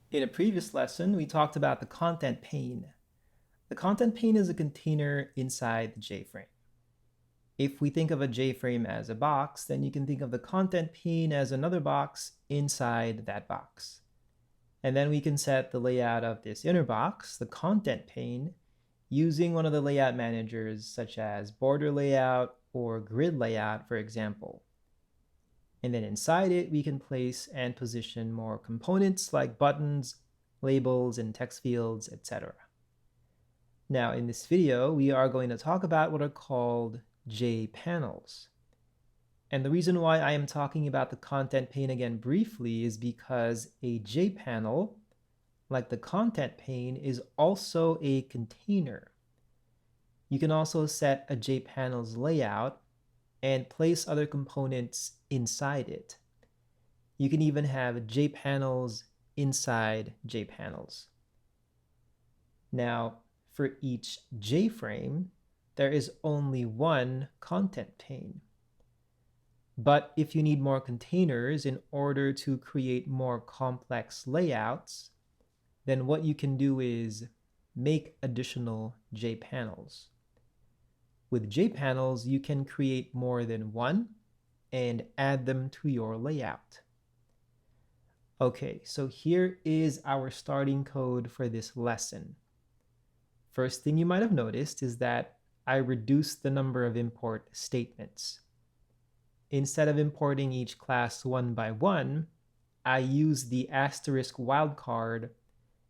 In a previous lesson, we talked about the content pane. The content pane is a container inside the JFrame. If we think of a JFrame as a box, then you can think of the content pane as another box inside that box. And then we can set the layout of this inner box, the content pane, using one of the layout managers such as border layout or grid layout, for example. And then inside it, we can place and position more components like buttons, labels, and text fields, etc. Now, in this video, we are going to talk about what are called JPanels. And the reason why I am talking about the content pane again briefly is because a JPanel, like the content pane, is also a container. You can also set a JPanel's layout and place other components inside it. You can even have JPanels inside JPanels. Now, for each JFrame, there is only one content pane. But if you need more containers in order to create more complex layouts, then what you can do is make additional JPanels. With JPanels, you can create more than one and add them to your layout. Okay, so here is our starting code for this lesson. First thing you might have noticed is that I reduced the number of import statements. Instead of importing each class one by one, I used the asterisk wildcard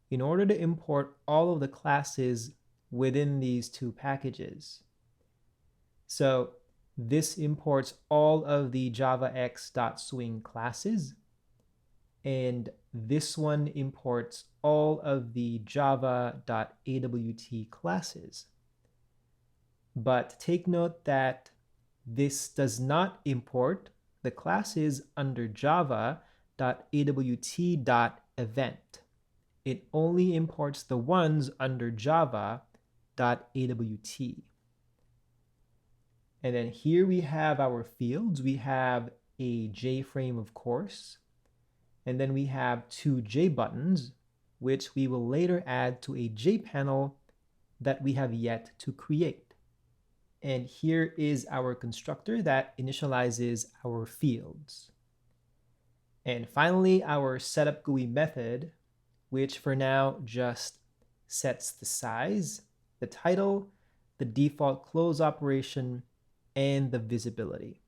in order to import all of the classes within these two packages. So this imports all of the javax.swing classes, and this one imports all of the java.awt classes. But take note that this does not import the classes under java.awt.event. It only imports the ones under java.awt. And then here we have our fields. We have a JFrame, of course, and then we have two JButtons, which we will later add to a JPanel that we have yet to create. And here is our constructor that initializes our fields. And finally, our setup GUI method, which for now just sets the size, the title, the default close operation, and the visibility.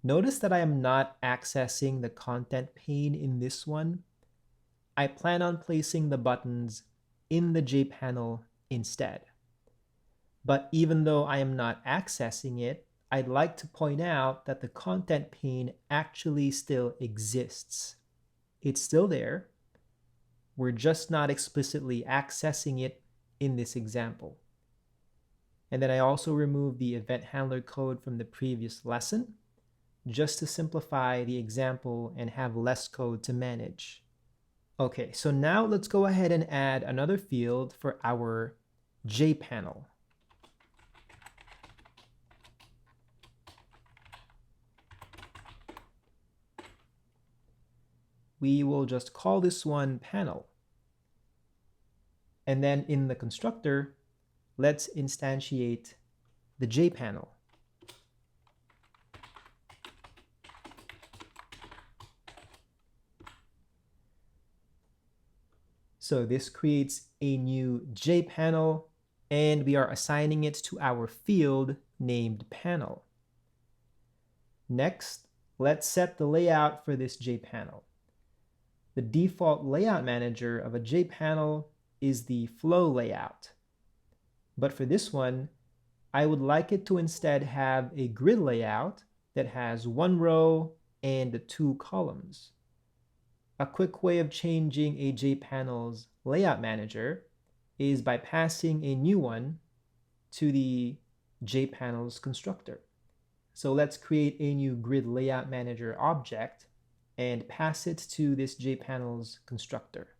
Notice that I am not accessing the content pane in this one. I plan on placing the buttons in the JPanel instead. But even though I am not accessing it, I'd like to point out that the content pane actually still exists. It's still there. We're just not explicitly accessing it in this example. And then I also removed the event handler code from the previous lesson, just to simplify the example and have less code to manage. Okay, so now let's go ahead and add another field for our JPanel. We will just call this one panel. And then in the constructor, let's instantiate the JPanel. So this creates a new JPanel, and we are assigning it to our field named panel. Next, let's set the layout for this JPanel. The default layout manager of a JPanel is the flow layout. But for this one, I would like it to instead have a grid layout that has one row and two columns. A quick way of changing a JPanel's layout manager is by passing a new one to the JPanel's constructor. So let's create a new grid layout manager object and pass it to this JPanel's constructor.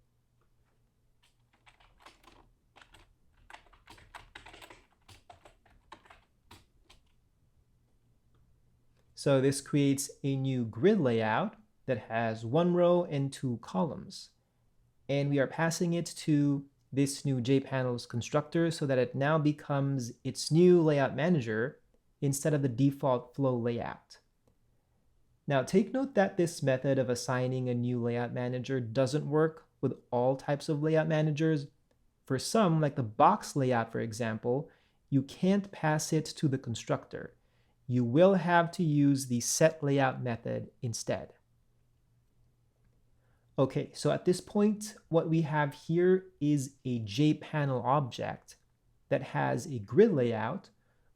So this creates a new grid layout that has one row and two columns. and we are passing it to this new JPanel's constructor so that it now becomes its new layout manager instead of the default flow layout. Now take note that this method of assigning a new layout manager doesn't work with all types of layout managers. For some, like the box layout, for example, you can't pass it to the constructor. You will have to use the setLayout method instead. Okay, so at this point, what we have here is a JPanel object that has a grid layout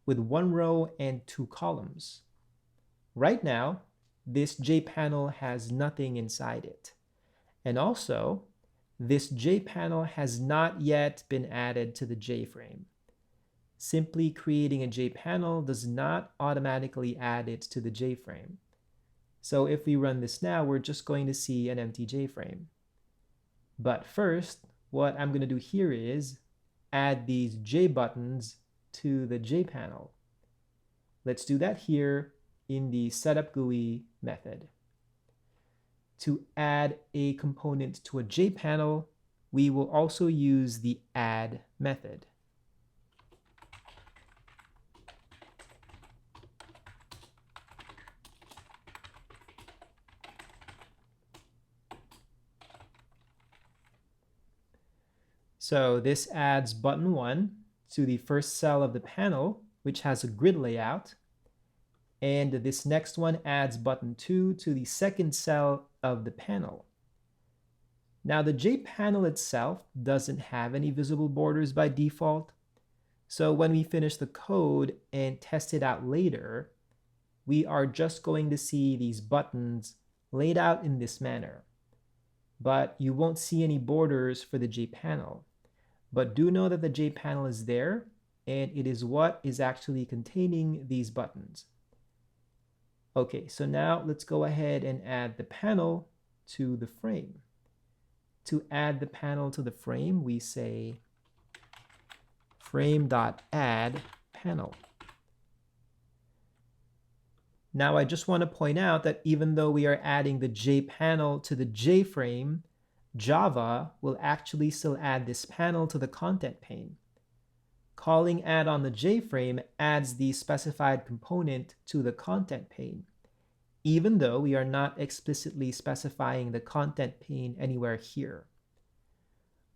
with 1 row and 2 columns. Right now, this JPanel has nothing inside it. And also, this JPanel has not yet been added to the JFrame. Simply creating a JPanel does not automatically add it to the JFrame. So if we run this now, we're just going to see an empty JFrame. But first, what I'm going to do here is add these J buttons to the JPanel. Let's do that here in the setup GUI method. To add a component to a JPanel, we will also use the add method. So this adds button 1 to the first cell of the panel, which has a grid layout. And this next one adds button 2 to the second cell of the panel. Now the JPanel itself doesn't have any visible borders by default. So when we finish the code and test it out later, we are just going to see these buttons laid out in this manner. But you won't see any borders for the JPanel. But do know that the JPanel is there, and it is what is actually containing these buttons. Okay, so now let's go ahead and add the panel to the frame. To add the panel to the frame, we say frame.add panel. Now I just want to point out that even though we are adding the JPanel to the JFrame, Java will actually still add this panel to the content pane. Calling add on the JFrame adds the specified component to the content pane, even though we are not explicitly specifying the content pane anywhere here.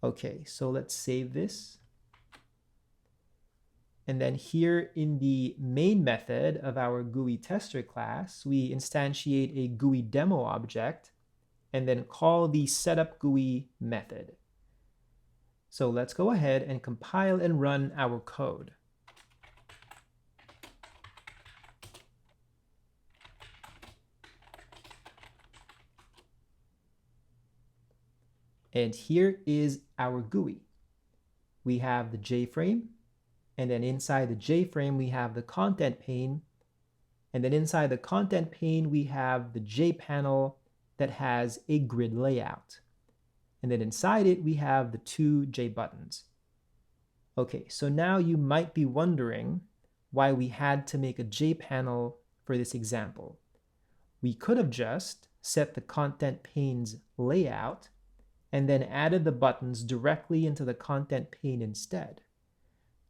Okay, so let's save this. And then here in the main method of our GUI tester class, we instantiate a GUI demo object and then call the setup GUI method. So let's go ahead and compile and run our code. And here is our GUI. We have the JFrame, and then inside the JFrame we have the content pane, and then inside the content pane we have the JPanel that has a grid layout. And then inside it, we have the 2 J buttons. Okay, so now you might be wondering why we had to make a JPanel for this example. We could have just set the content pane's layout and then added the buttons directly into the content pane instead.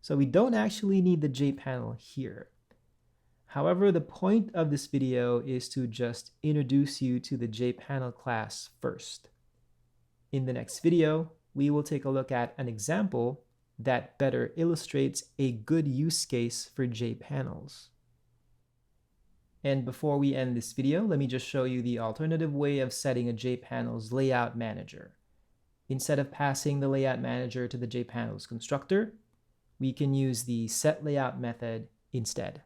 So we don't actually need the JPanel here. However, the point of this video is to just introduce you to the JPanel class first. In the next video, we will take a look at an example that better illustrates a good use case for JPanels. And before we end this video, let me just show you the alternative way of setting a JPanel's layout manager. Instead of passing the layout manager to the JPanel's constructor, we can use the setLayout method instead.